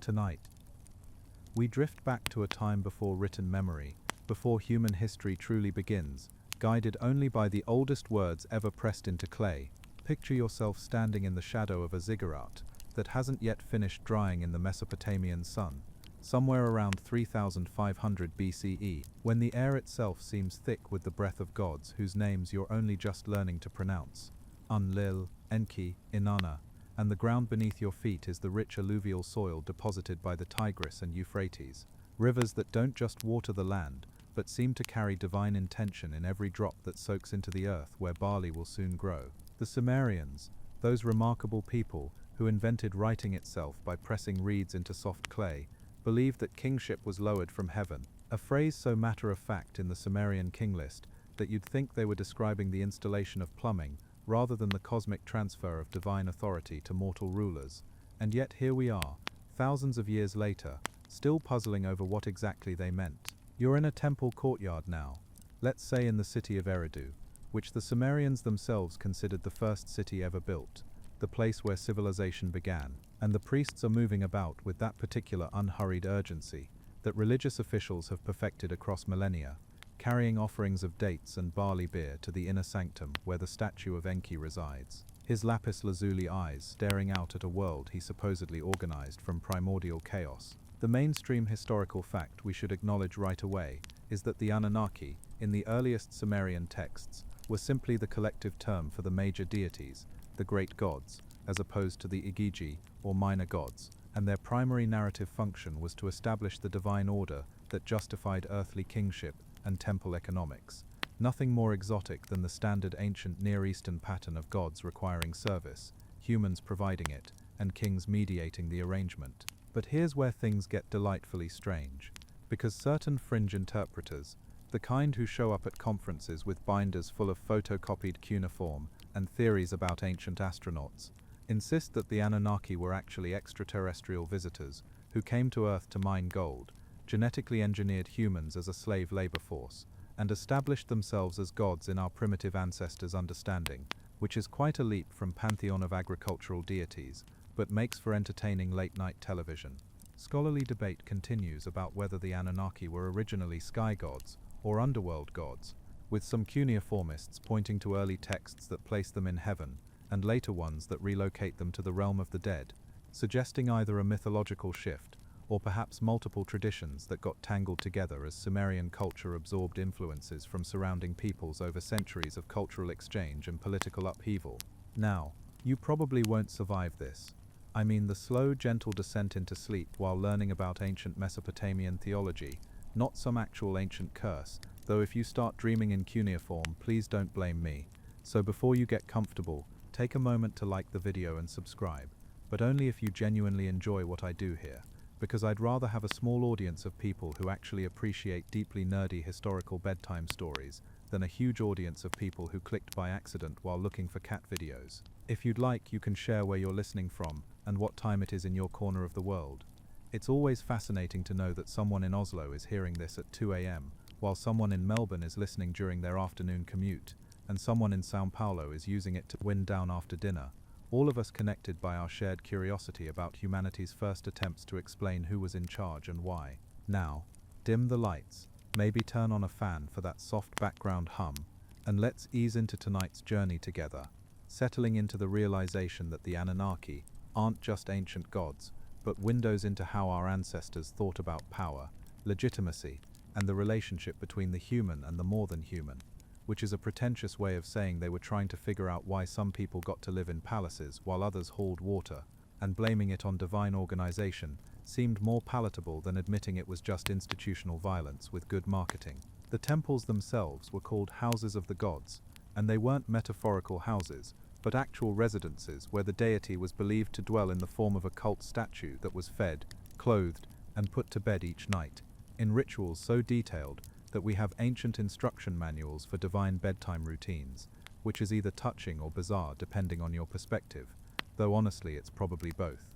Tonight, we drift back to a time before written memory, before human history truly begins, guided only by the oldest words ever pressed into clay. Picture yourself standing in the shadow of a ziggurat that hasn't yet finished drying in the Mesopotamian sun, somewhere around 3500 BCE, when the air itself seems thick with the breath of gods whose names you're only just learning to pronounce. Enlil, Enki, Inanna, and the ground beneath your feet is the rich alluvial soil deposited by the Tigris and Euphrates, rivers that don't just water the land, but seem to carry divine intention in every drop that soaks into the earth where barley will soon grow. The Sumerians, those remarkable people who invented writing itself by pressing reeds into soft clay, believed that kingship was lowered from heaven, a phrase so matter-of-fact in the Sumerian king list that you'd think they were describing the installation of plumbing rather than the cosmic transfer of divine authority to mortal rulers. And yet here we are, thousands of years later, still puzzling over what exactly they meant. You're in a temple courtyard now, let's say in the city of Eridu, which the Sumerians themselves considered the first city ever built, the place where civilization began, and the priests are moving about with that particular unhurried urgency that religious officials have perfected across millennia, carrying offerings of dates and barley beer to the inner sanctum where the statue of Enki resides, his lapis lazuli eyes staring out at a world he supposedly organized from primordial chaos. The mainstream historical fact we should acknowledge right away is that the Anunnaki, in the earliest Sumerian texts, were simply the collective term for the major deities, the great gods, as opposed to the Igigi, or minor gods, and their primary narrative function was to establish the divine order that justified earthly kingship and temple economics. Nothing more exotic than the standard ancient Near Eastern pattern of gods requiring service, humans providing it, and kings mediating the arrangement. But here's where things get delightfully strange, because certain fringe interpreters, the kind who show up at conferences with binders full of photocopied cuneiform and theories about ancient astronauts, insist that the Anunnaki were actually extraterrestrial visitors who came to Earth to mine gold, genetically engineered humans as a slave labor force, and established themselves as gods in our primitive ancestors' understanding, which is quite a leap from pantheon of agricultural deities, but makes for entertaining late-night television. Scholarly debate continues about whether the Anunnaki were originally sky gods or underworld gods, with some cuneiformists pointing to early texts that place them in heaven, and later ones that relocate them to the realm of the dead, suggesting either a mythological shift, or perhaps multiple traditions that got tangled together as Sumerian culture absorbed influences from surrounding peoples over centuries of cultural exchange and political upheaval. Now, you probably won't survive this. I mean the slow, gentle descent into sleep while learning about ancient Mesopotamian theology, not some actual ancient curse, though if you start dreaming in cuneiform, please don't blame me. So before you get comfortable, take a moment to like the video and subscribe, but only if you genuinely enjoy what I do here, because I'd rather have a small audience of people who actually appreciate deeply nerdy historical bedtime stories than a huge audience of people who clicked by accident while looking for cat videos. If you'd like, you can share where you're listening from and what time it is in your corner of the world. It's always fascinating to know that someone in Oslo is hearing this at 2 a.m, while someone in Melbourne is listening during their afternoon commute, and someone in Sao Paulo is using it to wind down after dinner, all of us connected by our shared curiosity about humanity's first attempts to explain who was in charge and why. Now, dim the lights, maybe turn on a fan for that soft background hum, and let's ease into tonight's journey together, settling into the realization that the Anunnaki aren't just ancient gods, but windows into how our ancestors thought about power, legitimacy, and the relationship between the human and the more than human, which is a pretentious way of saying they were trying to figure out why some people got to live in palaces while others hauled water, and blaming it on divine organization seemed more palatable than admitting it was just institutional violence with good marketing. The temples themselves were called houses of the gods, and they weren't metaphorical houses, but actual residences where the deity was believed to dwell in the form of a cult statue that was fed, clothed, and put to bed each night, in rituals so detailed that we have ancient instruction manuals for divine bedtime routines, which is either touching or bizarre depending on your perspective, though honestly it's probably both.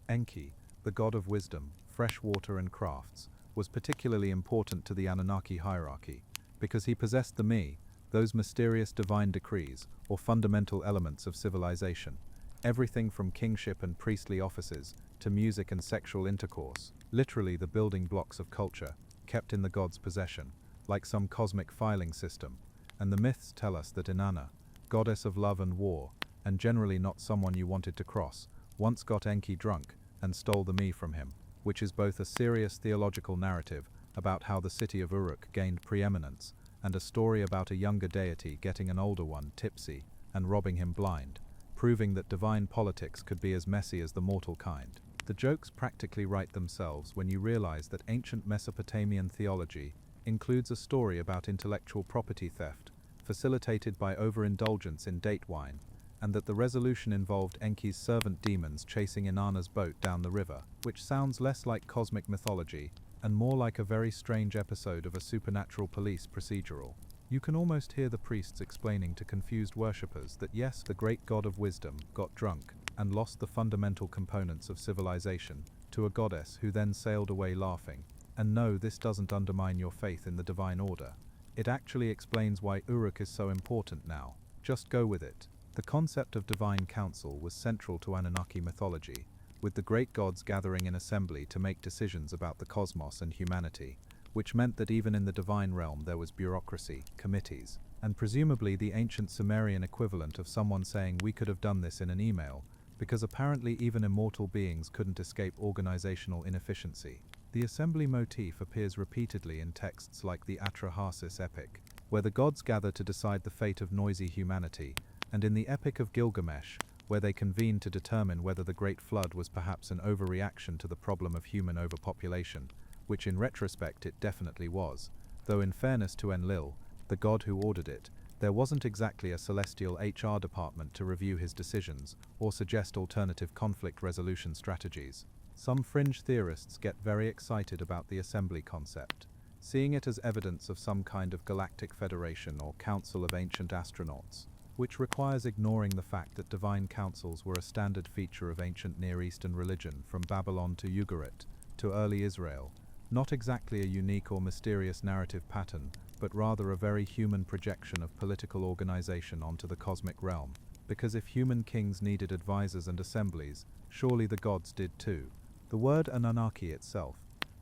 Enki, the god of wisdom, fresh water and crafts, was particularly important to the Anunnaki hierarchy, because he possessed the me, those mysterious divine decrees, or fundamental elements of civilization, everything from kingship and priestly offices to music and sexual intercourse, literally the building blocks of culture, kept in the gods' possession, like some cosmic filing system. And the myths tell us that Inanna, goddess of love and war, and generally not someone you wanted to cross, once got Enki drunk and stole the me from him, which is both a serious theological narrative about how the city of Uruk gained preeminence, and a story about a younger deity getting an older one tipsy and robbing him blind, proving that divine politics could be as messy as the mortal kind. The jokes practically write themselves when you realize that ancient Mesopotamian theology includes a story about intellectual property theft, facilitated by overindulgence in date wine, and that the resolution involved Enki's servant demons chasing Inanna's boat down the river, which sounds less like cosmic mythology and more like a very strange episode of a supernatural police procedural. You can almost hear the priests explaining to confused worshippers that yes, the great god of wisdom got drunk and lost the fundamental components of civilization to a goddess who then sailed away laughing. And no, this doesn't undermine your faith in the divine order. It actually explains why Uruk is so important now. Just go with it. The concept of divine council was central to Anunnaki mythology, with the great gods gathering in assembly to make decisions about the cosmos and humanity, which meant that even in the divine realm there was bureaucracy, committees, and presumably the ancient Sumerian equivalent of someone saying we could have done this in an email, because apparently even immortal beings couldn't escape organizational inefficiency. The assembly motif appears repeatedly in texts like the Atrahasis epic, where the gods gather to decide the fate of noisy humanity, and in the Epic of Gilgamesh, where they convene to determine whether the Great Flood was perhaps an overreaction to the problem of human overpopulation, which in retrospect it definitely was, though in fairness to Enlil, the god who ordered it, there wasn't exactly a celestial HR department to review his decisions or suggest alternative conflict resolution strategies. Some fringe theorists get very excited about the assembly concept, seeing it as evidence of some kind of galactic federation or council of ancient astronauts, which requires ignoring the fact that divine councils were a standard feature of ancient Near Eastern religion from Babylon to Ugarit to early Israel, not exactly a unique or mysterious narrative pattern, but rather a very human projection of political organization onto the cosmic realm, because if human kings needed advisors and assemblies, surely the gods did too. The word Anunnaki itself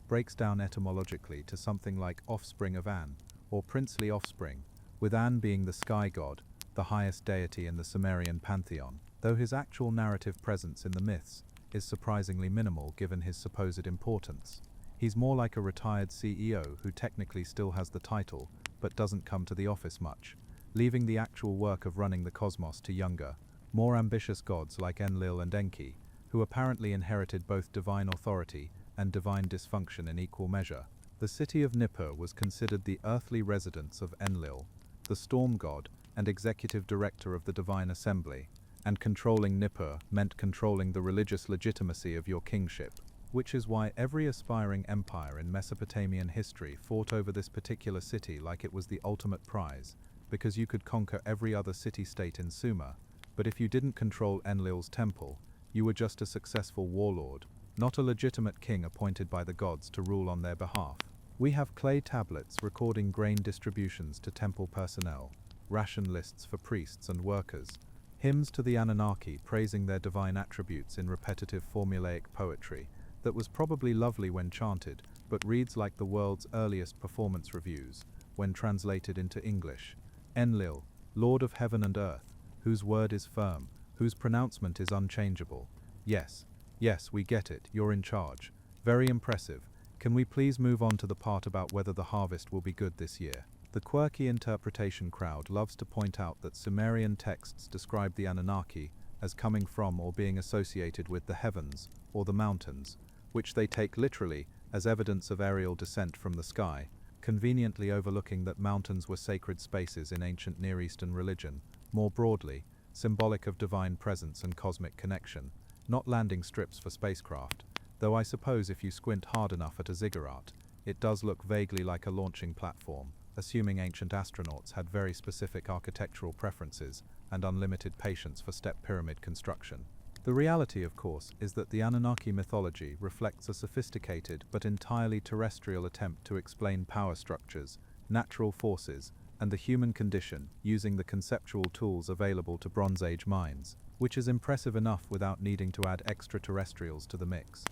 breaks down etymologically to something like offspring of An, or princely offspring, with An being the sky god, the highest deity in the Sumerian pantheon, though his actual narrative presence in the myths is surprisingly minimal given his supposed importance. He's more like a retired CEO who technically still has the title, but doesn't come to the office much, leaving the actual work of running the cosmos to younger, more ambitious gods like Enlil and Enki, who apparently inherited both divine authority and divine dysfunction in equal measure. The city of Nippur was considered the earthly residence of Enlil, the storm god and executive director of the divine assembly, and controlling Nippur meant controlling the religious legitimacy of your kingship, which is why every aspiring empire in Mesopotamian history fought over this particular city like it was the ultimate prize, because you could conquer every other city-state in Sumer, but if you didn't control Enlil's temple, you were just a successful warlord, not a legitimate king appointed by the gods to rule on their behalf. We have clay tablets recording grain distributions to temple personnel, ration lists for priests and workers, hymns to the Anunnaki praising their divine attributes in repetitive formulaic poetry that was probably lovely when chanted, but reads like the world's earliest performance reviews when translated into English. Enlil, Lord of heaven and earth, whose word is firm, whose pronouncement is unchangeable. Yes, we get it, you're in charge. Very impressive. Can we please move on to the part about whether the harvest will be good this year? The quirky interpretation crowd loves to point out that Sumerian texts describe the Anunnaki as coming from or being associated with the heavens or the mountains, which they take literally as evidence of aerial descent from the sky, conveniently overlooking that mountains were sacred spaces in ancient Near Eastern religion, more broadly, symbolic of divine presence and cosmic connection, not landing strips for spacecraft, though I suppose if you squint hard enough at a ziggurat, it does look vaguely like a launching platform, assuming ancient astronauts had very specific architectural preferences and unlimited patience for step pyramid construction. The reality, of course, is that the Anunnaki mythology reflects a sophisticated but entirely terrestrial attempt to explain power structures, natural forces, and the human condition using the conceptual tools available to Bronze Age minds. which is impressive enough without needing to add extraterrestrials to the mix.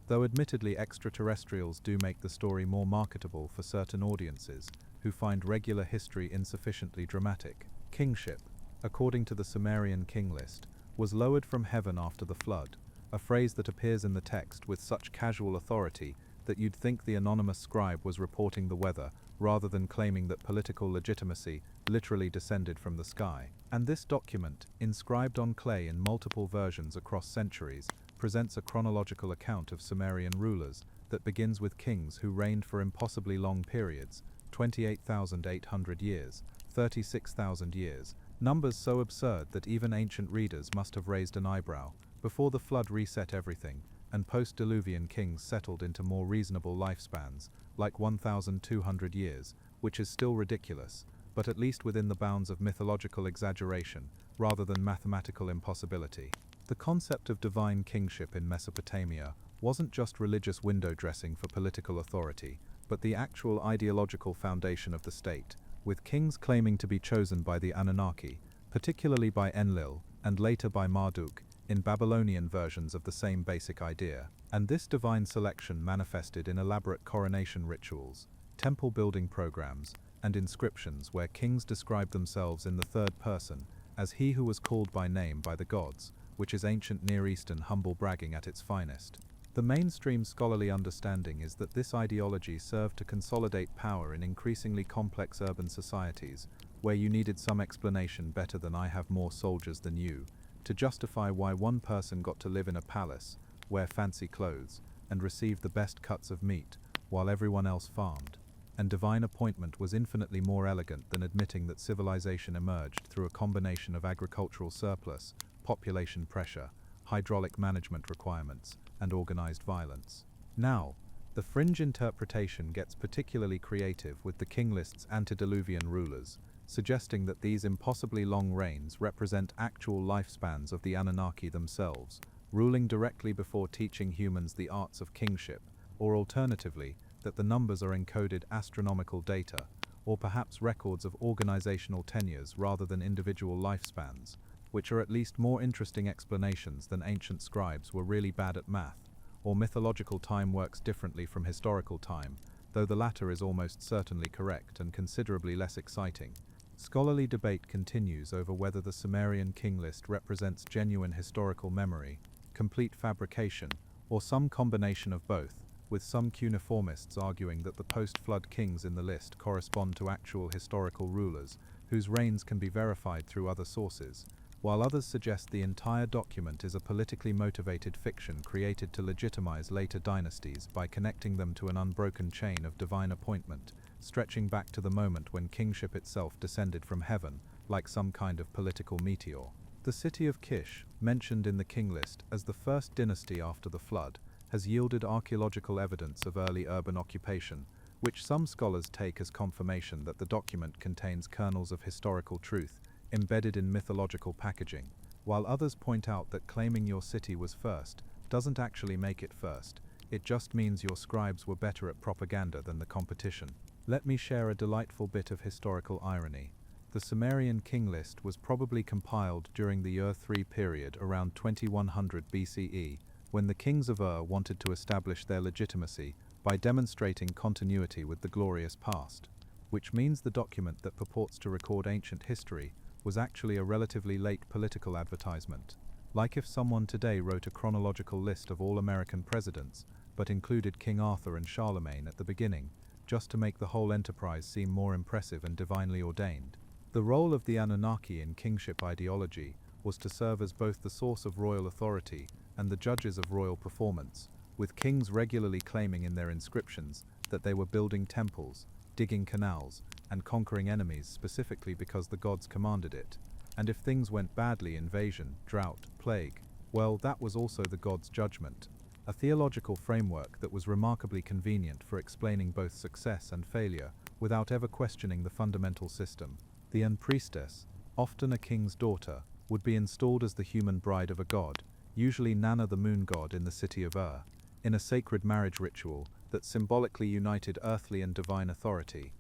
Though admittedly extraterrestrials do make the story more marketable for certain audiences who find regular history insufficiently dramatic. Kingship, according to the Sumerian king list, was lowered from heaven after the flood, a phrase that appears in the text with such casual authority that you'd think the anonymous scribe was reporting the weather rather than claiming that political legitimacy literally descended from the sky. And this document, inscribed on clay in multiple versions across centuries, presents a chronological account of Sumerian rulers that begins with kings who reigned for impossibly long periods, 28,800 years, 36,000 years, numbers so absurd that even ancient readers must have raised an eyebrow. Before the flood reset everything, and post-Diluvian kings settled into more reasonable lifespans, like 1,200 years, which is still ridiculous, but at least within the bounds of mythological exaggeration, rather than mathematical impossibility. The concept of divine kingship in Mesopotamia wasn't just religious window dressing for political authority, but the actual ideological foundation of the state, with kings claiming to be chosen by the Anunnaki, particularly by Enlil, and later by Marduk, in Babylonian versions of the same basic idea. And this divine selection manifested in elaborate coronation rituals, temple-building programs, and inscriptions where kings describe themselves in the third person as he who was called by name by the gods, which is ancient Near Eastern humble bragging at its finest. The mainstream scholarly understanding is that this ideology served to consolidate power in increasingly complex urban societies, where you needed some explanation better than "I have more soldiers than you," to justify why one person got to live in a palace, wear fancy clothes, and receive the best cuts of meat, while everyone else farmed. And divine appointment was infinitely more elegant than admitting that civilization emerged through a combination of agricultural surplus, population pressure, hydraulic management requirements, and organized violence. Now, the fringe interpretation gets particularly creative with the king list's antediluvian rulers, suggesting that these impossibly long reigns represent actual lifespans of the Anunnaki themselves, ruling directly before teaching humans the arts of kingship, or alternatively, that the numbers are encoded astronomical data, or perhaps records of organizational tenures rather than individual lifespans, which are at least more interesting explanations than ancient scribes were really bad at math, or mythological time works differently from historical time, though the latter is almost certainly correct and considerably less exciting. Scholarly debate continues over whether the Sumerian king list represents genuine historical memory, complete fabrication, or some combination of both, with some cuneiformists arguing that the post-flood kings in the list correspond to actual historical rulers, whose reigns can be verified through other sources, while others suggest the entire document is a politically motivated fiction created to legitimize later dynasties by connecting them to an unbroken chain of divine appointment, stretching back to the moment when kingship itself descended from heaven, like some kind of political meteor. The city of Kish, mentioned in the king list as the first dynasty after the flood, has yielded archaeological evidence of early urban occupation, which some scholars take as confirmation that the document contains kernels of historical truth embedded in mythological packaging, while others point out that claiming your city was first doesn't actually make it first, it just means your scribes were better at propaganda than the competition. Let me share a delightful bit of historical irony. The Sumerian king list was probably compiled during the Ur III period around 2100 BCE, when the kings of Ur wanted to establish their legitimacy by demonstrating continuity with the glorious past, which means the document that purports to record ancient history was actually a relatively late political advertisement, like if someone today wrote a chronological list of all American presidents, but included King Arthur and Charlemagne at the beginning, just to make the whole enterprise seem more impressive and divinely ordained. The role of the Anunnaki in kingship ideology was to serve as both the source of royal authority and the judges of royal performance, with kings regularly claiming in their inscriptions that they were building temples, digging canals, and conquering enemies specifically because the gods commanded it. And if things went badly, invasion, drought, plague, well, that was also the gods' judgment, a theological framework that was remarkably convenient for explaining both success and failure without ever questioning the fundamental system. The priestess, often a king's daughter, would be installed as the human bride of a god, usually Nana the moon god in the city of Ur, in a sacred marriage ritual that symbolically united earthly and divine authority.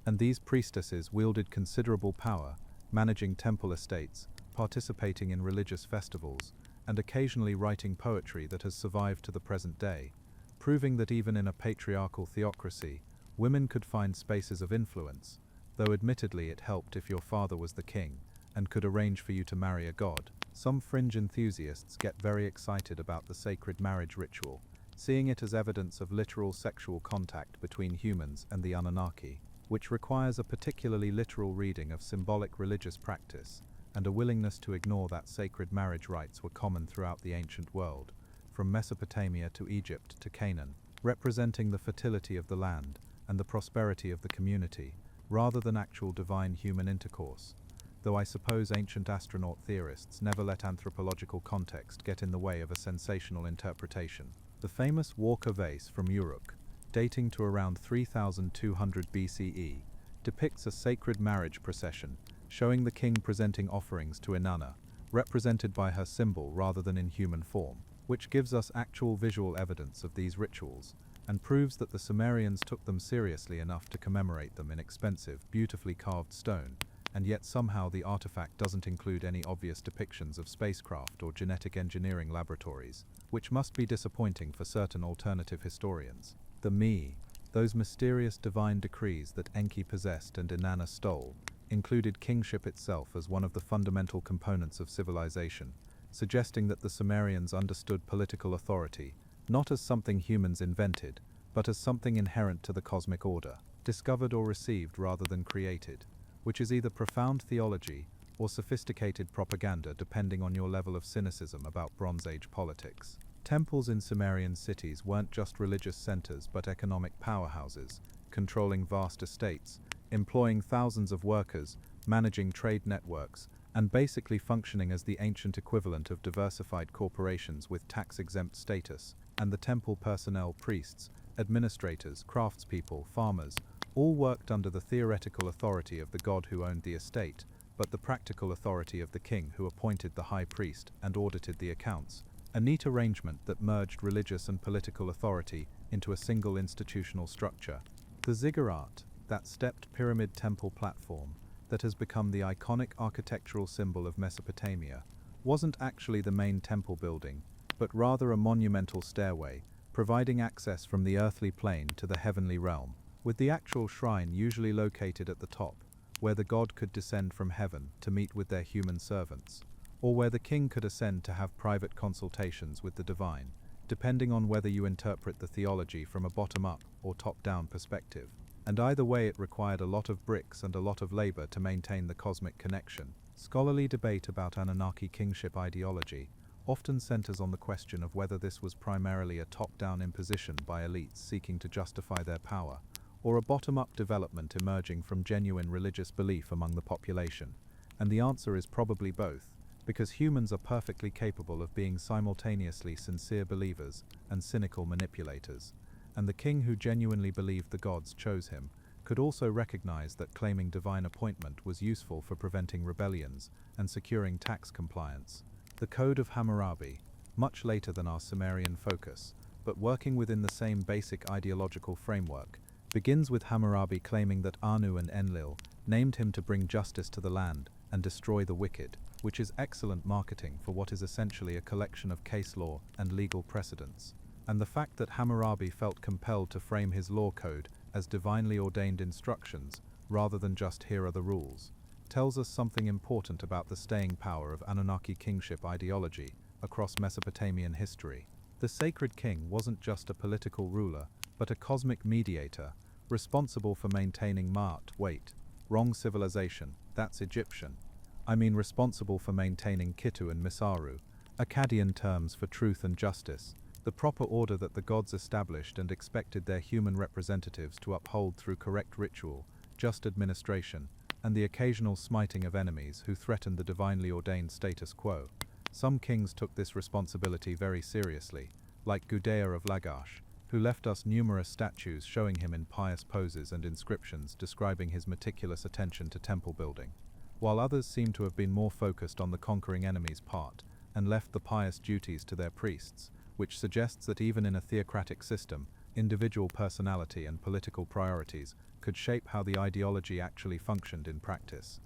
And these priestesses wielded considerable power, managing temple estates, participating in religious festivals, and occasionally writing poetry that has survived to the present day, proving that even in a patriarchal theocracy, women could find spaces of influence, though admittedly it helped if your father was the king and could arrange for you to marry a god. Some fringe enthusiasts get very excited about the sacred marriage ritual, seeing it as evidence of literal sexual contact between humans and the Anunnaki, which requires a particularly literal reading of symbolic religious practice and a willingness to ignore that sacred marriage rites were common throughout the ancient world, from Mesopotamia to Egypt to Canaan, representing the fertility of the land and the prosperity of the community, rather than actual divine human intercourse. Though I suppose ancient astronaut theorists never let anthropological context get in the way of a sensational interpretation. The famous Walker vase from Uruk, dating to around 3200 BCE, depicts a sacred marriage procession, showing the king presenting offerings to Inanna, represented by her symbol rather than in human form, which gives us actual visual evidence of these rituals, and proves that the Sumerians took them seriously enough to commemorate them in expensive, beautifully carved stone, and yet somehow the artifact doesn't include any obvious depictions of spacecraft or genetic engineering laboratories, which must be disappointing for certain alternative historians. The Me, those mysterious divine decrees that Enki possessed and Inanna stole, included kingship itself as one of the fundamental components of civilization, suggesting that the Sumerians understood political authority not as something humans invented, but as something inherent to the cosmic order, discovered or received rather than created, which is either profound theology or sophisticated propaganda depending on your level of cynicism about Bronze Age politics. Temples in Sumerian cities weren't just religious centers but economic powerhouses, controlling vast estates, employing thousands of workers, managing trade networks, and basically functioning as the ancient equivalent of diversified corporations with tax-exempt status, and the temple personnel, priests, administrators, craftspeople, farmers, all worked under the theoretical authority of the god who owned the estate, but the practical authority of the king who appointed the high priest and audited the accounts, a neat arrangement that merged religious and political authority into a single institutional structure. The ziggurat, that stepped pyramid temple platform that has become the iconic architectural symbol of Mesopotamia, wasn't actually the main temple building, but rather a monumental stairway, providing access from the earthly plane to the heavenly realm, with the actual shrine usually located at the top, where the god could descend from heaven to meet with their human servants, or where the king could ascend to have private consultations with the divine, depending on whether you interpret the theology from a bottom-up or top-down perspective. And either way it required a lot of bricks and a lot of labor to maintain the cosmic connection. Scholarly debate about Anunnaki kingship ideology often centers on the question of whether this was primarily a top-down imposition by elites seeking to justify their power, or a bottom-up development emerging from genuine religious belief among the population. And the answer is probably both, because humans are perfectly capable of being simultaneously sincere believers and cynical manipulators, and the king who genuinely believed the gods chose him could also recognize that claiming divine appointment was useful for preventing rebellions and securing tax compliance. The Code of Hammurabi, much later than our Sumerian focus, but working within the same basic ideological framework, begins with Hammurabi claiming that Anu and Enlil named him to bring justice to the land and destroy the wicked, which is excellent marketing for what is essentially a collection of case law and legal precedents. And the fact that Hammurabi felt compelled to frame his law code as divinely ordained instructions rather than just here are the rules, tells us something important about the staying power of Anunnaki kingship ideology across Mesopotamian history. The sacred king wasn't just a political ruler, but a cosmic mediator, responsible for maintaining wrong civilization, that's Egyptian. I mean responsible for maintaining Kitu and Misaru, Akkadian terms for truth and justice, the proper order that the gods established and expected their human representatives to uphold through correct ritual, just administration, and the occasional smiting of enemies who threatened the divinely ordained status quo. Some kings took this responsibility very seriously, like Gudea of Lagash, who left us numerous statues showing him in pious poses and inscriptions describing his meticulous attention to temple building, while others seem to have been more focused on the conquering enemy's part and left the pious duties to their priests, which suggests that even in a theocratic system, individual personality and political priorities could shape how the ideology actually functioned in practice.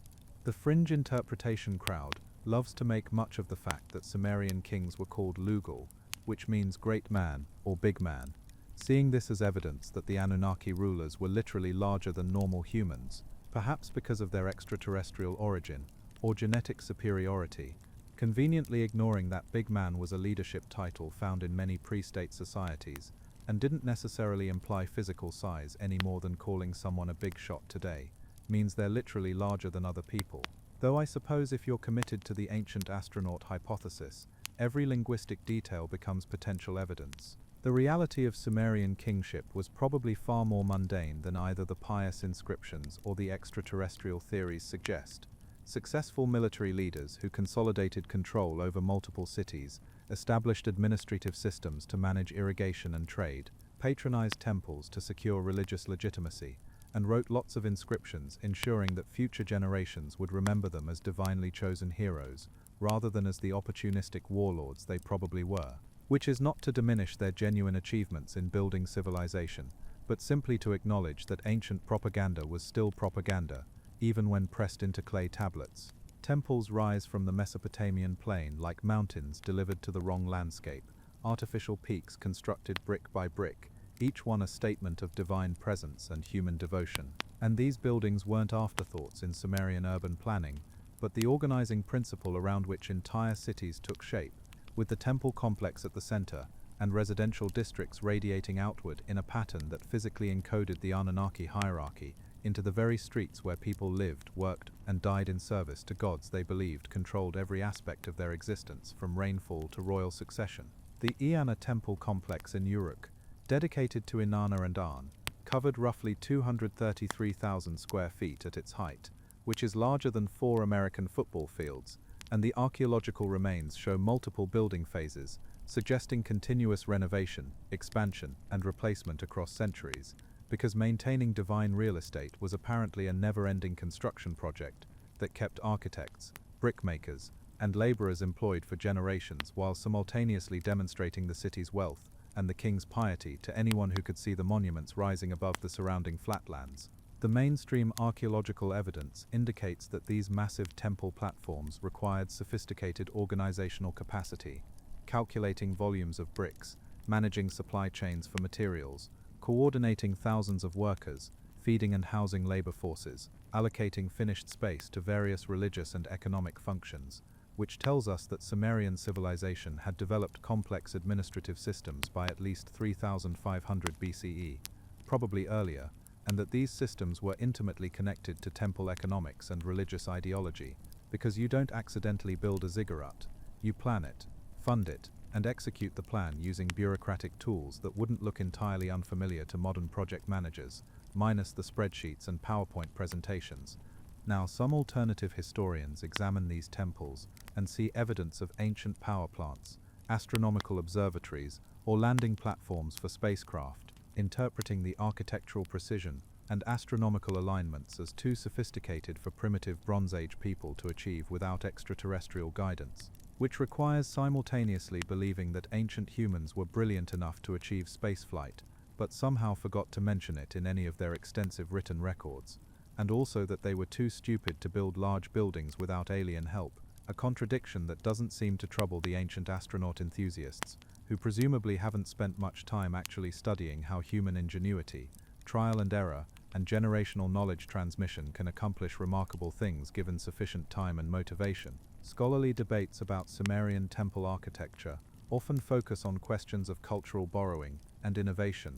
The fringe interpretation crowd loves to make much of the fact that Sumerian kings were called Lugal, which means great man or big man, seeing this as evidence that the Anunnaki rulers were literally larger than normal humans, perhaps because of their extraterrestrial origin or genetic superiority, conveniently ignoring that big man was a leadership title found in many pre-state societies and didn't necessarily imply physical size any more than calling someone a big shot today means they're literally larger than other people. Though I suppose if you're committed to the ancient astronaut hypothesis, every linguistic detail becomes potential evidence. The reality of Sumerian kingship was probably far more mundane than either the pious inscriptions or the extraterrestrial theories suggest. Successful military leaders who consolidated control over multiple cities, established administrative systems to manage irrigation and trade, patronized temples to secure religious legitimacy, and wrote lots of inscriptions ensuring that future generations would remember them as divinely chosen heroes, rather than as the opportunistic warlords they probably were. Which is not to diminish their genuine achievements in building civilization, but simply to acknowledge that ancient propaganda was still propaganda, even when pressed into clay tablets. Temples rise from the Mesopotamian plain like mountains delivered to the wrong landscape, artificial peaks constructed brick by brick, each one a statement of divine presence and human devotion. And these buildings weren't afterthoughts in Sumerian urban planning, but the organizing principle around which entire cities took shape, with the temple complex at the center and residential districts radiating outward in a pattern that physically encoded the Anunnaki hierarchy into the very streets where people lived, worked, and died in service to gods they believed controlled every aspect of their existence, from rainfall to royal succession. The Eanna temple complex in Uruk, dedicated to Inanna and An, covered roughly 233,000 square feet at its height, which is larger than 4 American football fields, and the archaeological remains show multiple building phases, suggesting continuous renovation, expansion, and replacement across centuries, because maintaining divine real estate was apparently a never-ending construction project that kept architects, brickmakers, and laborers employed for generations while simultaneously demonstrating the city's wealth and the king's piety to anyone who could see the monuments rising above the surrounding flatlands. The mainstream archaeological evidence indicates that these massive temple platforms required sophisticated organizational capacity, calculating volumes of bricks, managing supply chains for materials, coordinating thousands of workers, feeding and housing labor forces, allocating finished space to various religious and economic functions, which tells us that Sumerian civilization had developed complex administrative systems by at least 3500 BCE, probably earlier, and that these systems were intimately connected to temple economics and religious ideology, because you don't accidentally build a ziggurat, you plan it, fund it, and execute the plan using bureaucratic tools that wouldn't look entirely unfamiliar to modern project managers, minus the spreadsheets and PowerPoint presentations. Now, some alternative historians examine these temples and see evidence of ancient power plants, astronomical observatories, or landing platforms for spacecraft, interpreting the architectural precision and astronomical alignments as too sophisticated for primitive Bronze Age people to achieve without extraterrestrial guidance, which requires simultaneously believing that ancient humans were brilliant enough to achieve spaceflight, but somehow forgot to mention it in any of their extensive written records, and also that they were too stupid to build large buildings without alien help, a contradiction that doesn't seem to trouble the ancient astronaut enthusiasts, who presumably haven't spent much time actually studying how human ingenuity, trial and error, and generational knowledge transmission can accomplish remarkable things given sufficient time and motivation. Scholarly debates about Sumerian temple architecture often focus on questions of cultural borrowing and innovation.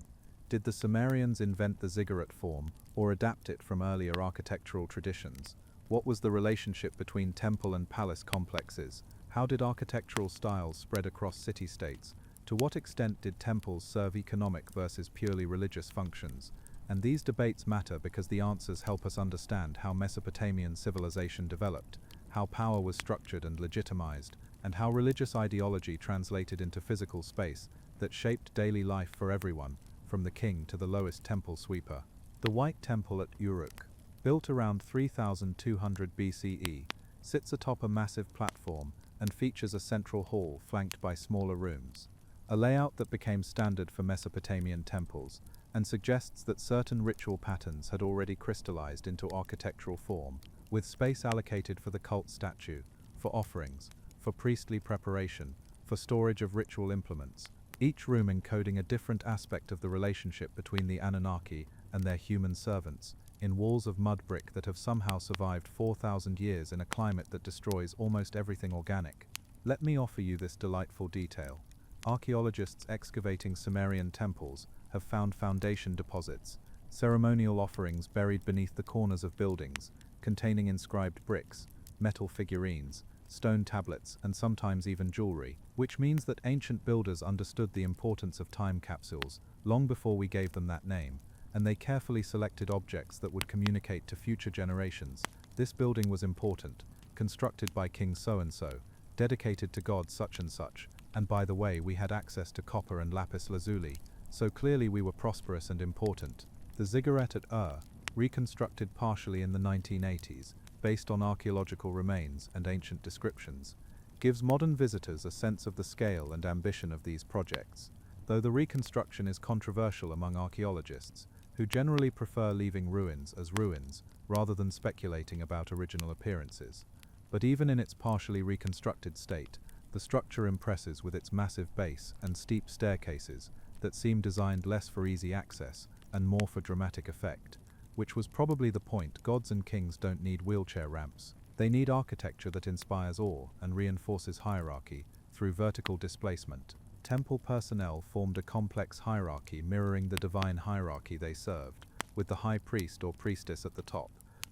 Did the Sumerians invent the ziggurat form or adapt it from earlier architectural traditions? What was the relationship between temple and palace complexes? How did architectural styles spread across city-states? To what extent did temples serve economic versus purely religious functions? And these debates matter because the answers help us understand how Mesopotamian civilization developed, how power was structured and legitimized, and how religious ideology translated into physical space that shaped daily life for everyone, from the king to the lowest temple sweeper. The White Temple at Uruk, built around 3200 BCE, sits atop a massive platform and features a central hall flanked by smaller rooms, a layout that became standard for Mesopotamian temples and suggests that certain ritual patterns had already crystallized into architectural form, with space allocated for the cult statue, for offerings, for priestly preparation, for storage of ritual implements, each room encoding a different aspect of the relationship between the Anunnaki and their human servants, in walls of mud brick that have somehow survived 4,000 years in a climate that destroys almost everything organic. Let me offer you this delightful detail. Archaeologists excavating Sumerian temples have found foundation deposits, ceremonial offerings buried beneath the corners of buildings, containing inscribed bricks, metal figurines, stone tablets, and sometimes even jewelry, which means that ancient builders understood the importance of time capsules long before we gave them that name, and they carefully selected objects that would communicate to future generations. This building was important, constructed by King so-and-so, dedicated to god such and such, and by the way, we had access to copper and lapis lazuli, so clearly we were prosperous and important. The ziggurat at Ur, reconstructed partially in the 1980s, based on archaeological remains and ancient descriptions, gives modern visitors a sense of the scale and ambition of these projects, though the reconstruction is controversial among archaeologists, who generally prefer leaving ruins as ruins rather than speculating about original appearances. But even in its partially reconstructed state, the structure impresses with its massive base and steep staircases that seem designed less for easy access and more for dramatic effect, which was probably the point. Gods and kings don't need wheelchair ramps. They need architecture that inspires awe and reinforces hierarchy through vertical displacement. Temple personnel formed a complex hierarchy mirroring the divine hierarchy they served, with the high priest or priestess at the top,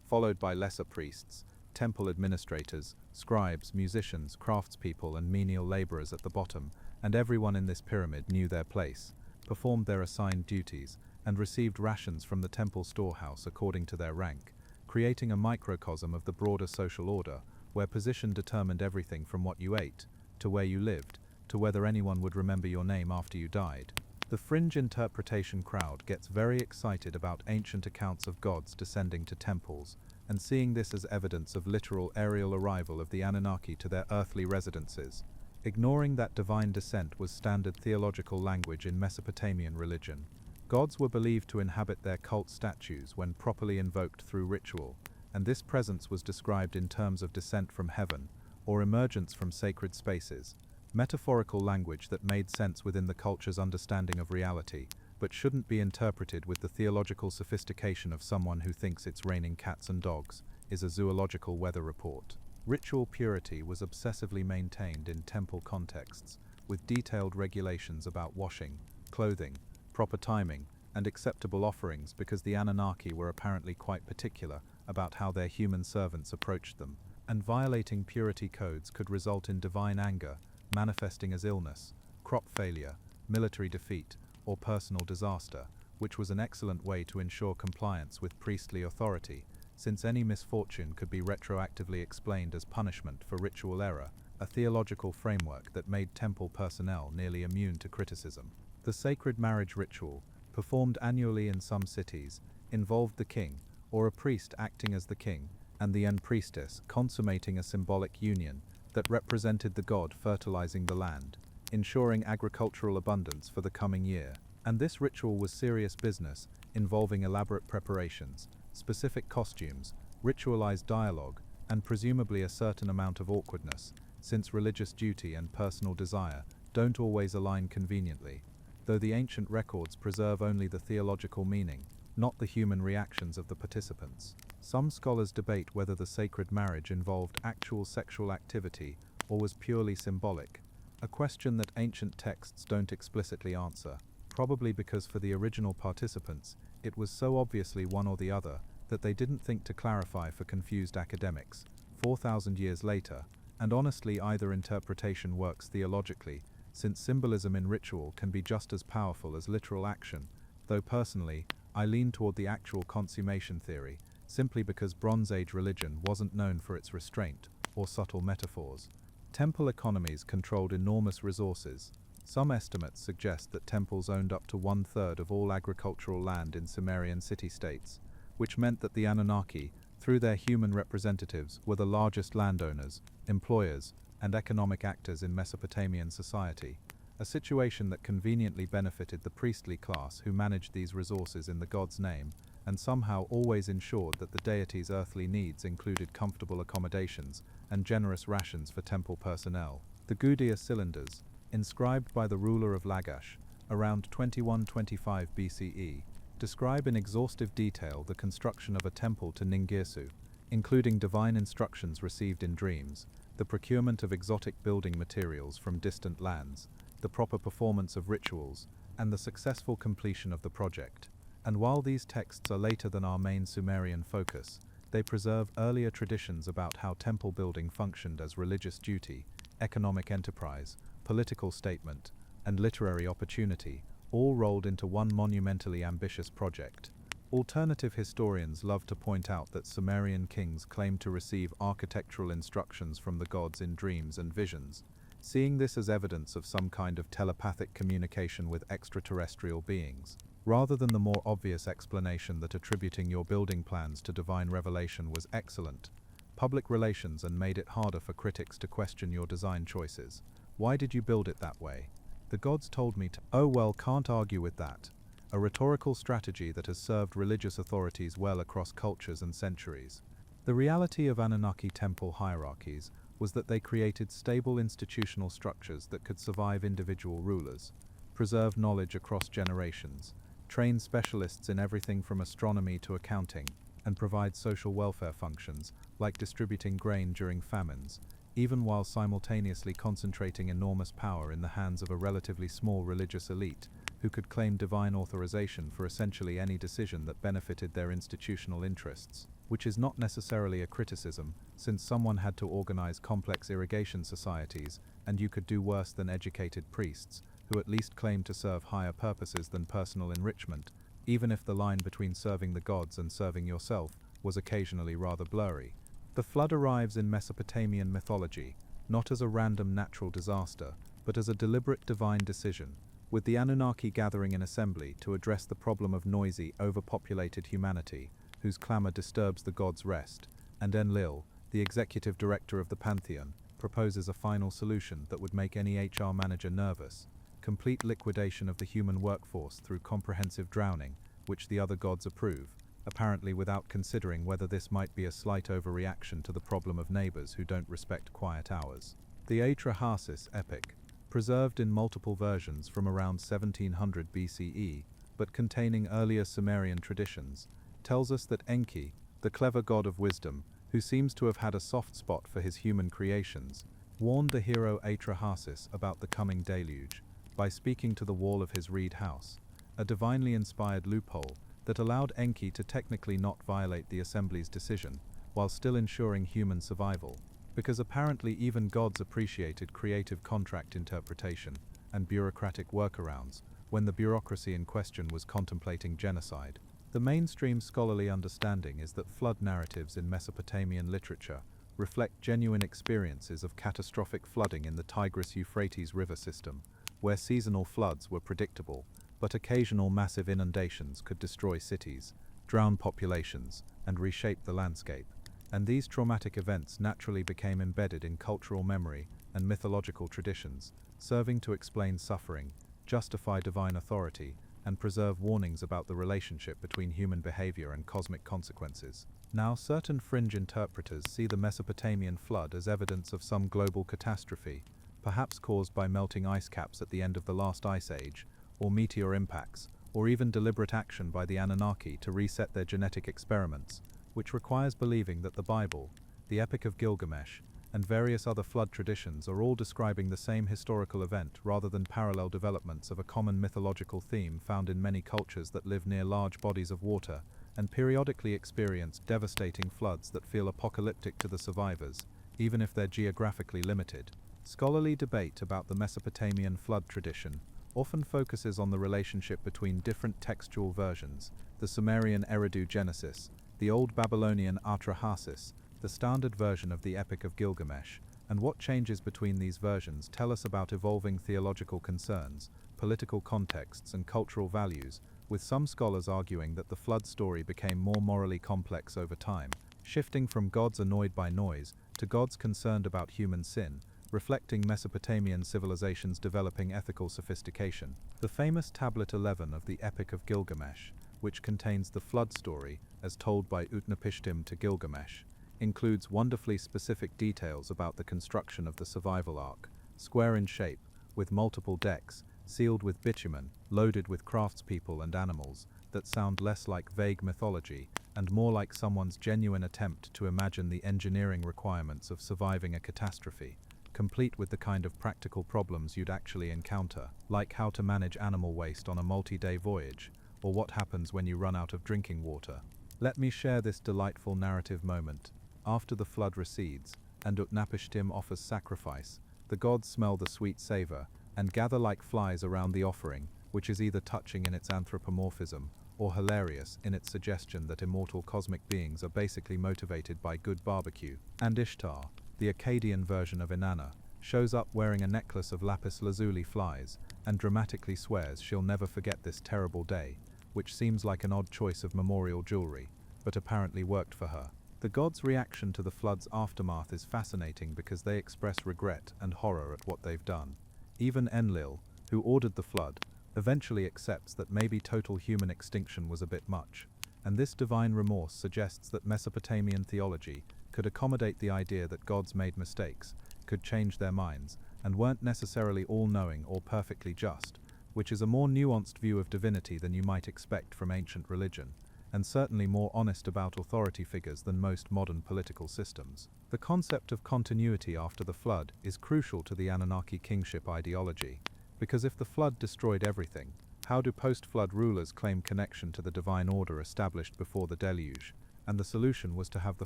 followed by lesser priests, temple administrators, scribes, musicians, craftspeople, and menial laborers at the bottom, and everyone in this pyramid knew their place, performed their assigned duties, and received rations from the temple storehouse according to their rank, creating a microcosm of the broader social order, where position determined everything from what you ate, to where you lived, to whether anyone would remember your name after you died. The fringe interpretation crowd gets very excited about ancient accounts of gods descending to temples, and seeing this as evidence of literal aerial arrival of the Anunnaki to their earthly residences, ignoring that divine descent was standard theological language in Mesopotamian religion. Gods were believed to inhabit their cult statues when properly invoked through ritual, and this presence was described in terms of descent from heaven, or emergence from sacred spaces, metaphorical language that made sense within the culture's understanding of reality, but shouldn't be interpreted with the theological sophistication of someone who thinks it's raining cats and dogs, is a zoological weather report. Ritual purity was obsessively maintained in temple contexts, with detailed regulations about washing, clothing, proper timing, and acceptable offerings because the Anunnaki were apparently quite particular about how their human servants approached them, and violating purity codes could result in divine anger, manifesting as illness, crop failure, military defeat, or personal disaster, which was an excellent way to ensure compliance with priestly authority, since any misfortune could be retroactively explained as punishment for ritual error, a theological framework that made temple personnel nearly immune to criticism. The sacred marriage ritual, performed annually in some cities, involved the king, or a priest acting as the king, and the priestess consummating a symbolic union that represented the god fertilizing the land, ensuring agricultural abundance for the coming year. And this ritual was serious business, involving elaborate preparations, specific costumes, ritualized dialogue, and presumably a certain amount of awkwardness, since religious duty and personal desire don't always align conveniently, though the ancient records preserve only the theological meaning, not the human reactions of the participants. Some scholars debate whether the sacred marriage involved actual sexual activity or was purely symbolic, a question that ancient texts don't explicitly answer, probably because for the original participants, it was so obviously one or the other that they didn't think to clarify for confused academics. 4,000 years later, and honestly either interpretation works theologically, since symbolism in ritual can be just as powerful as literal action, though personally, I lean toward the actual consummation theory, simply because Bronze Age religion wasn't known for its restraint or subtle metaphors. Temple economies controlled enormous resources. Some estimates suggest that temples owned up to 1/3 of all agricultural land in Sumerian city-states, which meant that the Anunnaki, through their human representatives, were the largest landowners, employers, and economic actors in Mesopotamian society, a situation that conveniently benefited the priestly class who managed these resources in the god's name, and somehow always ensured that the deity's earthly needs included comfortable accommodations and generous rations for temple personnel. The Gudea cylinders, inscribed by the ruler of Lagash around 2125 BCE, describe in exhaustive detail the construction of a temple to Ningirsu, including divine instructions received in dreams, the procurement of exotic building materials from distant lands, the proper performance of rituals, and the successful completion of the project. And while these texts are later than our main Sumerian focus, they preserve earlier traditions about how temple building functioned as religious duty, economic enterprise, political statement, and literary opportunity, all rolled into one monumentally ambitious project. Alternative historians love to point out that Sumerian kings claimed to receive architectural instructions from the gods in dreams and visions, seeing this as evidence of some kind of telepathic communication with extraterrestrial beings. Rather than the more obvious explanation that attributing your building plans to divine revelation was excellent, public relations and made it harder for critics to question your design choices. Why did you build it that way? The gods told me to. Oh well, can't argue with that. A rhetorical strategy that has served religious authorities well across cultures and centuries. The reality of Anunnaki temple hierarchies was that they created stable institutional structures that could survive individual rulers, preserve knowledge across generations, train specialists in everything from astronomy to accounting, and provide social welfare functions, like distributing grain during famines, even while simultaneously concentrating enormous power in the hands of a relatively small religious elite, who could claim divine authorization for essentially any decision that benefited their institutional interests, which is not necessarily a criticism, since someone had to organize complex irrigation societies, and you could do worse than educated priests, who at least claimed to serve higher purposes than personal enrichment, even if the line between serving the gods and serving yourself was occasionally rather blurry. The flood arrives in Mesopotamian mythology, not as a random natural disaster, but as a deliberate divine decision, with the Anunnaki gathering in assembly to address the problem of noisy, overpopulated humanity, whose clamor disturbs the gods' rest, and Enlil, the executive director of the pantheon, proposes a final solution that would make any HR manager nervous: complete liquidation of the human workforce through comprehensive drowning, which the other gods approve, apparently without considering whether this might be a slight overreaction to the problem of neighbors who don't respect quiet hours. The Atrahasis epic, preserved in multiple versions from around 1700 BCE, but containing earlier Sumerian traditions, tells us that Enki, the clever god of wisdom, who seems to have had a soft spot for his human creations, warned the hero Atrahasis about the coming deluge by speaking to the wall of his reed house, a divinely inspired loophole that allowed Enki to technically not violate the assembly's decision, while still ensuring human survival, because apparently even gods appreciated creative contract interpretation and bureaucratic workarounds when the bureaucracy in question was contemplating genocide. The mainstream scholarly understanding is that flood narratives in Mesopotamian literature reflect genuine experiences of catastrophic flooding in the Tigris-Euphrates river system, where seasonal floods were predictable, but occasional massive inundations could destroy cities, drown populations, and reshape the landscape. And these traumatic events naturally became embedded in cultural memory and mythological traditions, serving to explain suffering, justify divine authority, and preserve warnings about the relationship between human behavior and cosmic consequences. Now, certain fringe interpreters see the Mesopotamian flood as evidence of some global catastrophe, perhaps caused by melting ice caps at the end of the last ice age, or meteor impacts, or even deliberate action by the Anunnaki to reset their genetic experiments, which requires believing that the Bible, the Epic of Gilgamesh, and various other flood traditions are all describing the same historical event rather than parallel developments of a common mythological theme found in many cultures that live near large bodies of water and periodically experience devastating floods that feel apocalyptic to the survivors, even if they're geographically limited. Scholarly debate about the Mesopotamian flood tradition often focuses on the relationship between different textual versions: the Sumerian Eridu Genesis, the Old Babylonian Atrahasis, the standard version of the Epic of Gilgamesh, and what changes between these versions tell us about evolving theological concerns, political contexts, and cultural values, with some scholars arguing that the flood story became more morally complex over time, shifting from gods annoyed by noise to gods concerned about human sin, reflecting Mesopotamian civilization's developing ethical sophistication. The famous Tablet 11 of the Epic of Gilgamesh, which contains the flood story, as told by Utnapishtim to Gilgamesh, includes wonderfully specific details about the construction of the survival ark, square in shape, with multiple decks, sealed with bitumen, loaded with craftspeople and animals, that sound less like vague mythology and more like someone's genuine attempt to imagine the engineering requirements of surviving a catastrophe, complete with the kind of practical problems you'd actually encounter, like how to manage animal waste on a multi-day voyage, or what happens when you run out of drinking water. Let me share this delightful narrative moment. After the flood recedes, and Utnapishtim offers sacrifice, the gods smell the sweet savor, and gather like flies around the offering, which is either touching in its anthropomorphism, or hilarious in its suggestion that immortal cosmic beings are basically motivated by good barbecue. And Ishtar, the Akkadian version of Inanna, shows up wearing a necklace of lapis lazuli flies, and dramatically swears she'll never forget this terrible day, which seems like an odd choice of memorial jewelry, but apparently worked for her. The gods' reaction to the flood's aftermath is fascinating because they express regret and horror at what they've done. Even Enlil, who ordered the flood, eventually accepts that maybe total human extinction was a bit much, and this divine remorse suggests that Mesopotamian theology could accommodate the idea that gods made mistakes, could change their minds, and weren't necessarily all-knowing or perfectly just, which is a more nuanced view of divinity than you might expect from ancient religion, and certainly more honest about authority figures than most modern political systems. The concept of continuity after the flood is crucial to the Anunnaki kingship ideology, because if the flood destroyed everything, how do post-flood rulers claim connection to the divine order established before the deluge? And the solution was to have the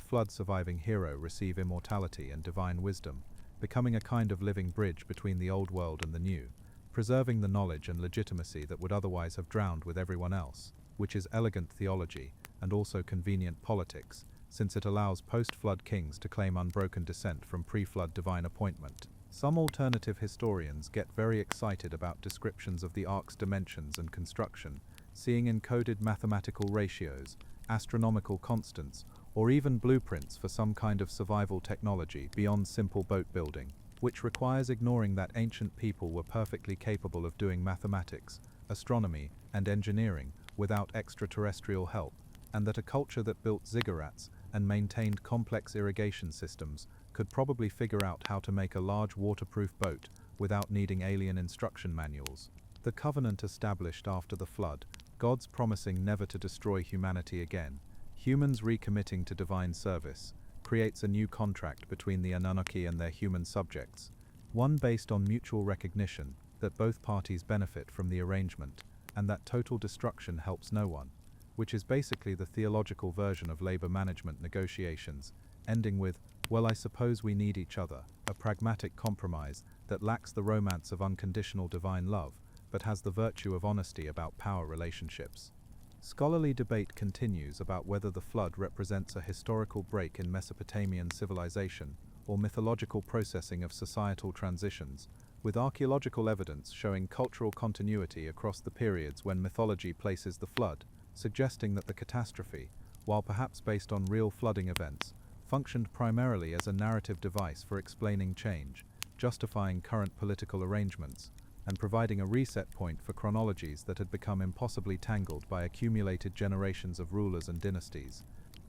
flood-surviving hero receive immortality and divine wisdom, becoming a kind of living bridge between the old world and the new, preserving the knowledge and legitimacy that would otherwise have drowned with everyone else, which is elegant theology and also convenient politics, since it allows post-flood kings to claim unbroken descent from pre-flood divine appointment. Some alternative historians get very excited about descriptions of the ark's dimensions and construction, seeing encoded mathematical ratios, astronomical constants, or even blueprints for some kind of survival technology beyond simple boat building, which requires ignoring that ancient people were perfectly capable of doing mathematics, astronomy, and engineering without extraterrestrial help, and that a culture that built ziggurats and maintained complex irrigation systems could probably figure out how to make a large waterproof boat without needing alien instruction manuals. The covenant established after the flood, gods promising never to destroy humanity again, humans recommitting to divine service, creates a new contract between the Anunnaki and their human subjects, one based on mutual recognition that both parties benefit from the arrangement, and that total destruction helps no one, which is basically the theological version of labor management negotiations, ending with, well, I suppose we need each other, a pragmatic compromise that lacks the romance of unconditional divine love, but has the virtue of honesty about power relationships. Scholarly debate continues about whether the flood represents a historical break in Mesopotamian civilization or mythological processing of societal transitions, with archaeological evidence showing cultural continuity across the periods when mythology places the flood, suggesting that the catastrophe, while perhaps based on real flooding events, functioned primarily as a narrative device for explaining change, justifying current political arrangements, and providing a reset point for chronologies that had become impossibly tangled by accumulated generations of rulers and dynasties.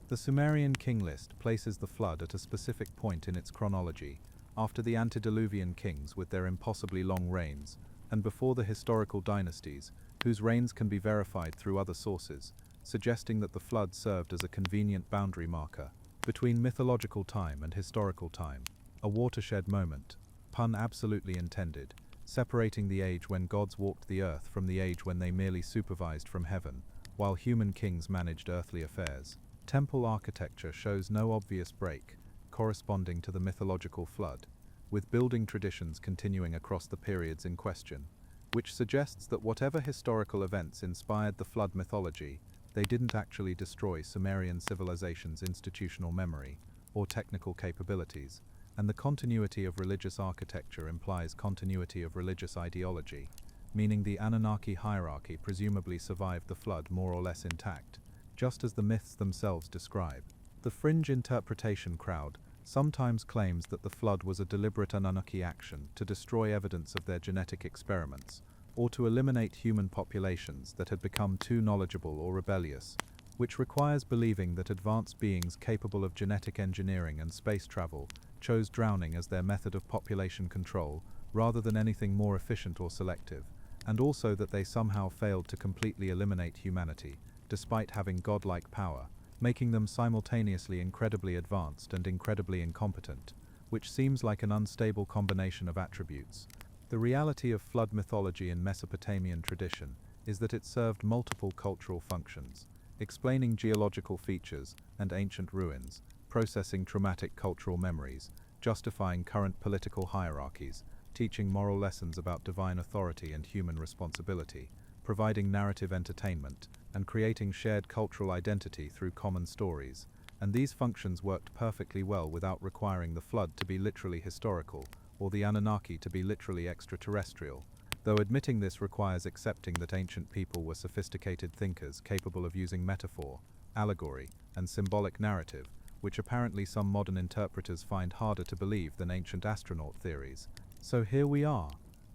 The Sumerian king list places the flood at a specific point in its chronology, after the antediluvian kings with their impossibly long reigns, and before the historical dynasties, whose reigns can be verified through other sources, suggesting that the flood served as a convenient boundary marker between mythological time and historical time, a watershed moment, pun absolutely intended, separating the age when gods walked the earth from the age when they merely supervised from heaven, while human kings managed earthly affairs. Temple architecture shows no obvious break, corresponding to the mythological flood, with building traditions continuing across the periods in question, which suggests that whatever historical events inspired the flood mythology, they didn't actually destroy Sumerian civilization's institutional memory or technical capabilities, and the continuity of religious architecture implies continuity of religious ideology, meaning the Anunnaki hierarchy presumably survived the flood more or less intact, just as the myths themselves describe. The fringe interpretation crowd sometimes claims that the flood was a deliberate Anunnaki action to destroy evidence of their genetic experiments, or to eliminate human populations that had become too knowledgeable or rebellious, which requires believing that advanced beings capable of genetic engineering and space travel chose drowning as their method of population control rather than anything more efficient or selective, and also that they somehow failed to completely eliminate humanity, despite having godlike power, making them simultaneously incredibly advanced and incredibly incompetent, which seems like an unstable combination of attributes. The reality of flood mythology in Mesopotamian tradition is that it served multiple cultural functions, explaining geological features and ancient ruins, processing traumatic cultural memories, justifying current political hierarchies, teaching moral lessons about divine authority and human responsibility, providing narrative entertainment, and creating shared cultural identity through common stories. And these functions worked perfectly well without requiring the flood to be literally historical, or the Anunnaki to be literally extraterrestrial, though admitting this requires accepting that ancient people were sophisticated thinkers capable of using metaphor, allegory, and symbolic narrative, which apparently some modern interpreters find harder to believe than ancient astronaut theories. So here we are,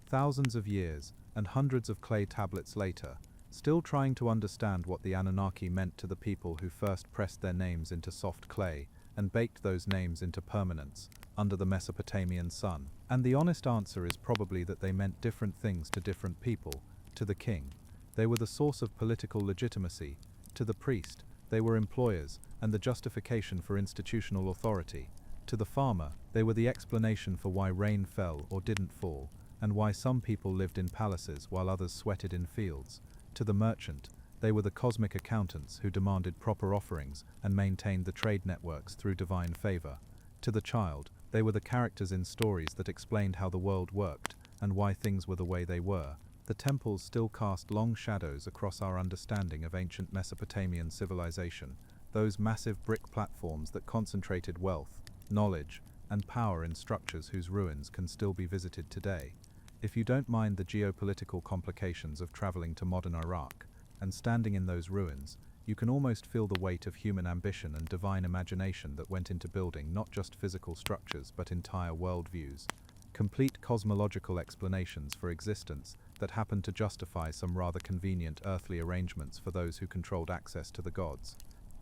thousands of years and hundreds of clay tablets later, still trying to understand what the Anunnaki meant to the people who first pressed their names into soft clay and baked those names into permanence under the Mesopotamian sun. And the honest answer is probably that they meant different things to different people. To the king, they were the source of political legitimacy. To the priest, they were employers and the justification for institutional authority. To the farmer, they were the explanation for why rain fell or didn't fall, and why some people lived in palaces while others sweated in fields. To the merchant, they were the cosmic accountants who demanded proper offerings and maintained the trade networks through divine favor. To the child, they were the characters in stories that explained how the world worked and why things were the way they were. The temples still cast long shadows across our understanding of ancient Mesopotamian civilization, those massive brick platforms that concentrated wealth, knowledge, and power in structures whose ruins can still be visited today. If you don't mind the geopolitical complications of traveling to modern Iraq and standing in those ruins, you can almost feel the weight of human ambition and divine imagination that went into building not just physical structures but entire worldviews, complete cosmological explanations for existence that happened to justify some rather convenient earthly arrangements for those who controlled access to the gods.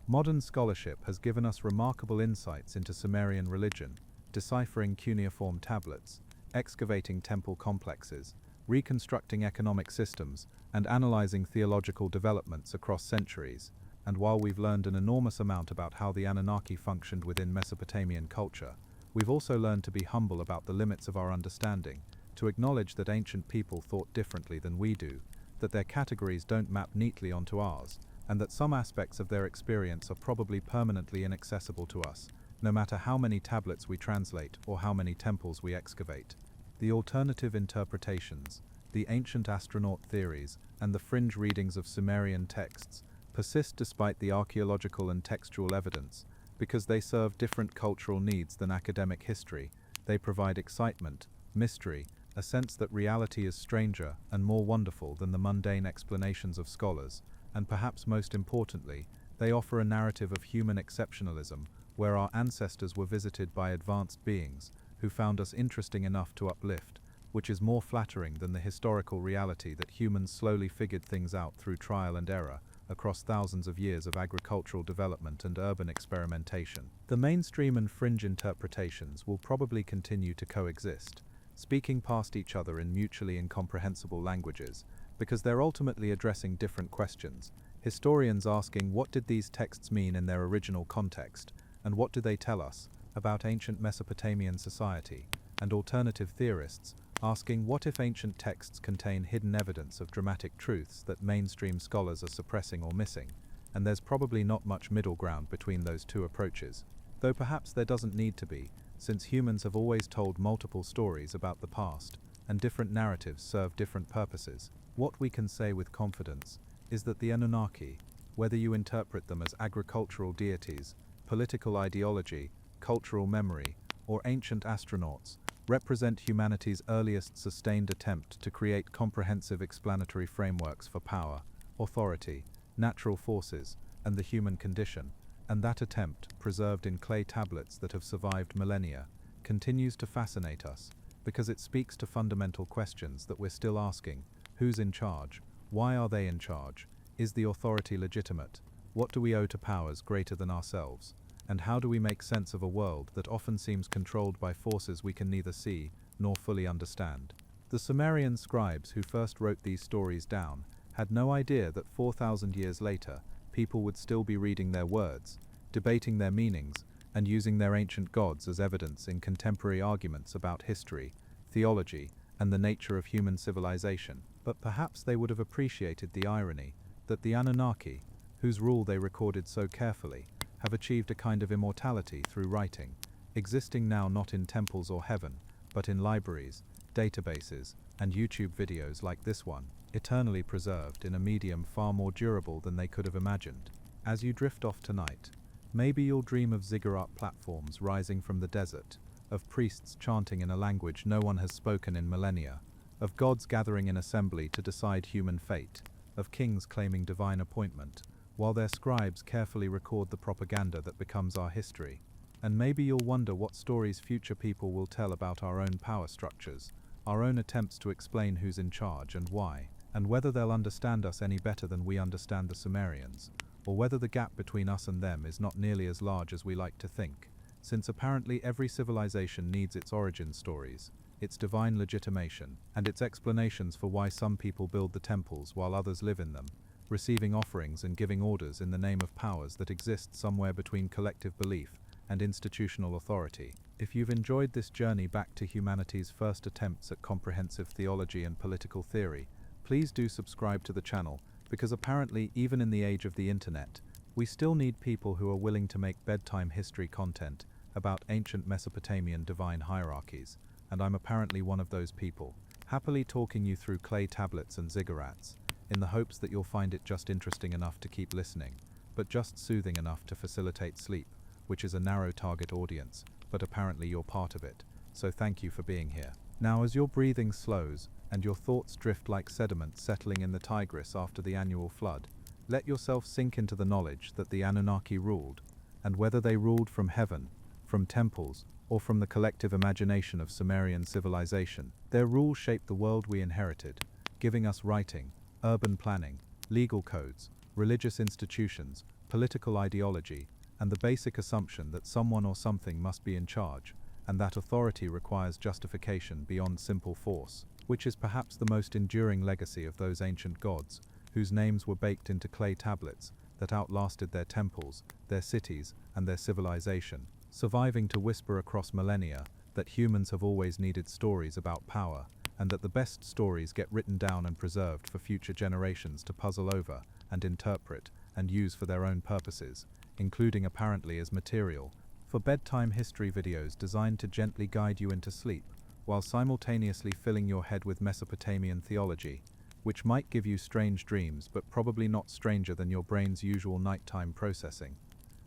Modern scholarship has given us remarkable insights into Sumerian religion, deciphering cuneiform tablets, excavating temple complexes, reconstructing economic systems, and analyzing theological developments across centuries. And while we've learned an enormous amount about how the Anunnaki functioned within Mesopotamian culture, we've also learned to be humble about the limits of our understanding, to acknowledge that ancient people thought differently than we do, that their categories don't map neatly onto ours, and that some aspects of their experience are probably permanently inaccessible to us, no matter how many tablets we translate or how many temples we excavate. The alternative interpretations, the ancient astronaut theories, and the fringe readings of Sumerian texts persist despite the archaeological and textual evidence, because they serve different cultural needs than academic history. They provide excitement, mystery, a sense that reality is stranger and more wonderful than the mundane explanations of scholars, and perhaps most importantly, they offer a narrative of human exceptionalism, where our ancestors were visited by advanced beings who found us interesting enough to uplift, which is more flattering than the historical reality that humans slowly figured things out through trial and error across thousands of years of agricultural development and urban experimentation. The mainstream and fringe interpretations will probably continue to coexist, speaking past each other in mutually incomprehensible languages, because they're ultimately addressing different questions. Historians asking what did these texts mean in their original context, and what do they tell us about ancient Mesopotamian society, and alternative theorists asking what if ancient texts contain hidden evidence of dramatic truths that mainstream scholars are suppressing or missing, and there's probably not much middle ground between those two approaches, though perhaps there doesn't need to be, since humans have always told multiple stories about the past, and different narratives serve different purposes. What we can say with confidence is that the Anunnaki, whether you interpret them as agricultural deities, political ideology, cultural memory, or ancient astronauts, represent humanity's earliest sustained attempt to create comprehensive explanatory frameworks for power, authority, natural forces, and the human condition, and that attempt, preserved in clay tablets that have survived millennia, continues to fascinate us, because it speaks to fundamental questions that we're still asking, Who's in charge? Why are they in charge? Is the authority legitimate? What do we owe to powers greater than ourselves? And how do we make sense of a world that often seems controlled by forces we can neither see nor fully understand? The Sumerian scribes who first wrote these stories down had no idea that 4,000 years later, people would still be reading their words, debating their meanings, and using their ancient gods as evidence in contemporary arguments about history, theology, and the nature of human civilization. But perhaps they would have appreciated the irony that the Anunnaki, whose rule they recorded so carefully, have achieved a kind of immortality through writing, existing now not in temples or heaven, but in libraries, databases, and YouTube videos like this one, eternally preserved in a medium far more durable than they could have imagined. As you drift off tonight, maybe you'll dream of ziggurat platforms rising from the desert, of priests chanting in a language no one has spoken in millennia, of gods gathering in assembly to decide human fate, of kings claiming divine appointment, while their scribes carefully record the propaganda that becomes our history. And maybe you'll wonder what stories future people will tell about our own power structures, our own attempts to explain who's in charge and why, and whether they'll understand us any better than we understand the Sumerians, or whether the gap between us and them is not nearly as large as we like to think, since apparently every civilization needs its origin stories, its divine legitimation, and its explanations for why some people build the temples while others live in them, receiving offerings and giving orders in the name of powers that exist somewhere between collective belief and institutional authority. If you've enjoyed this journey back to humanity's first attempts at comprehensive theology and political theory, please do subscribe to the channel, because apparently even in the age of the internet, we still need people who are willing to make bedtime history content about ancient Mesopotamian divine hierarchies, and I'm apparently one of those people, happily talking you through clay tablets and ziggurats, in the hopes that you'll find it just interesting enough to keep listening, but just soothing enough to facilitate sleep, which is a narrow target audience, but apparently you're part of it, so thank you for being here. Now, as your breathing slows and your thoughts drift like sediment settling in the Tigris after the annual flood, let yourself sink into the knowledge that the Anunnaki ruled, and whether they ruled from heaven, from temples, or from the collective imagination of Sumerian civilization, their rule shaped the world we inherited, giving us writing, urban planning, legal codes, religious institutions, political ideology, and the basic assumption that someone or something must be in charge, and that authority requires justification beyond simple force, which is perhaps the most enduring legacy of those ancient gods, whose names were baked into clay tablets that outlasted their temples, their cities, and their civilization, surviving to whisper across millennia that humans have always needed stories about power, and that the best stories get written down and preserved for future generations to puzzle over and interpret and use for their own purposes, including apparently as material for bedtime history videos designed to gently guide you into sleep, while simultaneously filling your head with Mesopotamian theology, which might give you strange dreams but probably not stranger than your brain's usual nighttime processing.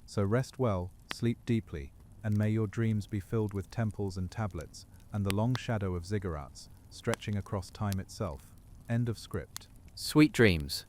So rest well, sleep deeply, and may your dreams be filled with temples and tablets, and the long shadow of ziggurats, stretching across time itself. End of script. Sweet dreams.